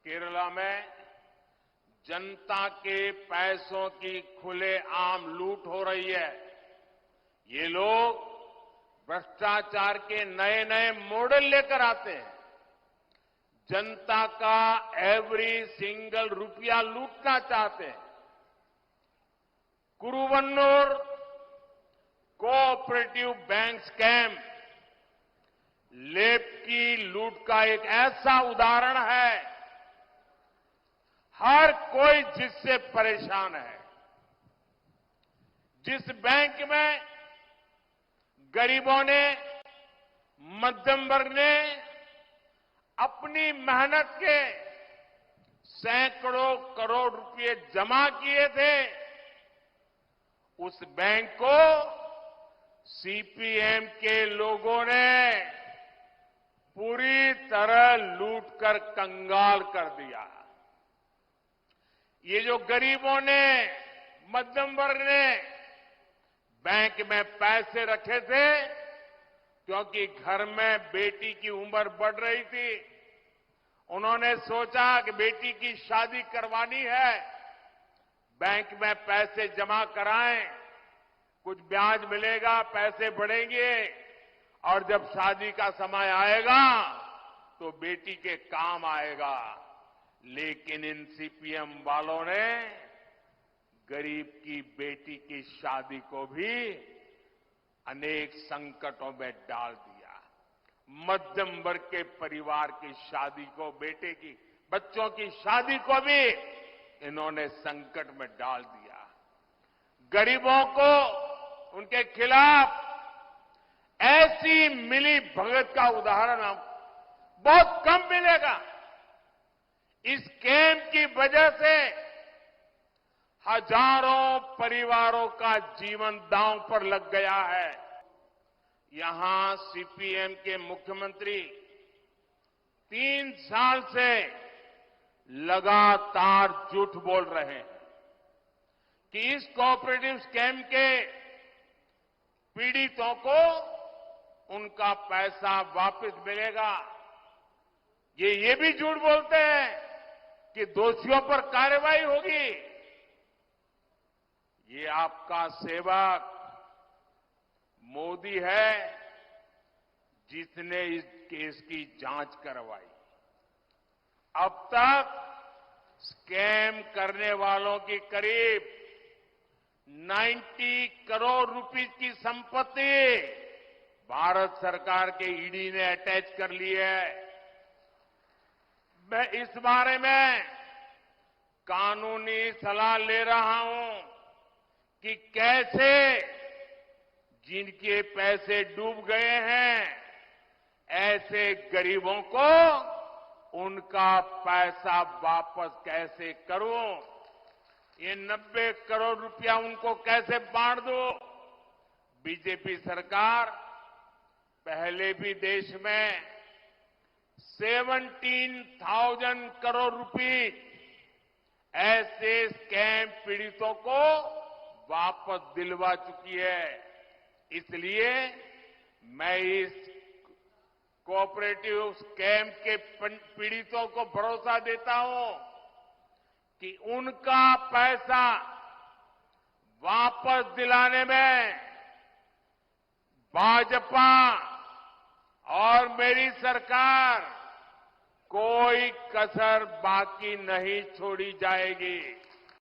केरला में जनता के पैसों की खुलेआम लूट हो रही है। ये लोग भ्रष्टाचार के नए नए मॉडल लेकर आते हैं। जनता का एवरी सिंगल रुपया लूटना चाहते हैं। कुरुवन्नूर कोऑपरेटिव बैंक स्कैम लेप की लूट का एक ऐसा उदाहरण है। हर कोई जिससे परेशान है। जिस बैंक में गरीबों ने, मध्यम वर्ग ने अपनी मेहनत के सैकड़ों करोड़ रुपए जमा किए थे, उस बैंक को सीपीएम के लोगों ने पूरी तरह लूटकर कंगाल कर दिया। ये जो गरीबों ने, मध्यम वर्ग ने बैंक में पैसे रखे थे, क्योंकि घर में बेटी की उम्र बढ़ रही थी, उन्होंने सोचा कि बेटी की शादी करवानी है, बैंक में पैसे जमा कराएं, कुछ ब्याज मिलेगा, पैसे बढ़ेंगे और जब शादी का समय आएगा तो बेटी के काम आएगा। लेकिन इन सीपीएम वालों ने गरीब की बेटी की शादी को भी अनेक संकटों में डाल दिया। मध्यम वर्ग के परिवार की शादी को, बेटे की, बच्चों की शादी को भी इन्होंने संकट में डाल दिया। गरीबों को, उनके खिलाफ ऐसी मिली भगत का उदाहरण बहुत कम मिलेगा। इस स्कैम की वजह से हजारों परिवारों का जीवन दांव पर लग गया है। यहां सीपीएम के मुख्यमंत्री 3 साल से लगातार झूठ बोल रहे हैं कि इस कोऑपरेटिव स्कैम के पीड़ितों को उनका पैसा वापस मिलेगा। ये भी झूठ बोलते हैं कि दोषियों पर कार्रवाई होगी। ये आपका सेवक मोदी है जिसने इस केस की जांच करवाई। अब तक स्कैम करने वालों की करीब 90 करोड़ रुपए की संपत्ति भारत सरकार के ईडी ने अटैच कर ली है। मैं इस बारे में कानूनी सलाह ले रहा हूं कि कैसे जिनके पैसे डूब गए हैं, ऐसे गरीबों को उनका पैसा वापस कैसे करूं, ये 90 करोड़ रुपया उनको कैसे बांट दूं। बीजेपी सरकार पहले भी देश में 17,000 करोड़ रुपए ऐसे स्कैम पीड़ितों को वापस दिलवा चुकी है। इसलिए मैं इस कोऑपरेटिव स्कैम के पीड़ितों को भरोसा देता हूं कि उनका पैसा वापस दिलाने में भाजपा और मेरी सरकार कोई कसर बाकी नहीं छोड़ी जाएगी।